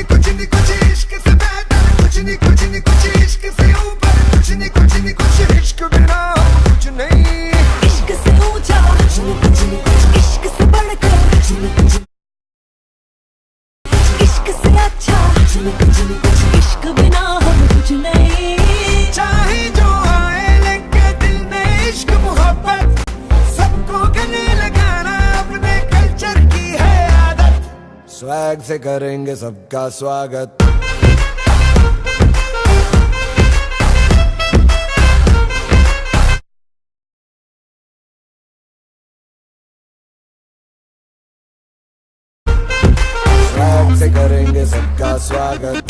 नहीं कुछ इश्क से बेहतर, कुछ नहीं कुछ इश्क से ऊपर, कुछ नहीं कुछ इश्क बिना कुछ नहीं। इश्क से ऊंचा कुछ नहीं कुछ, इश्क से बढ़कर कुछ नहीं कुछ, इश्क से अच्छा कुछ नहीं कुछ, इश्क बिना हम कुछ नहीं। चाहे जो आए लेके दिल में इश्क मोहब्बत, सबको गले लगाना अपने कल्चर की है आदत। स्वैग से करेंगे सबका स्वागत। स्वैग से करेंगे सबका स्वागत।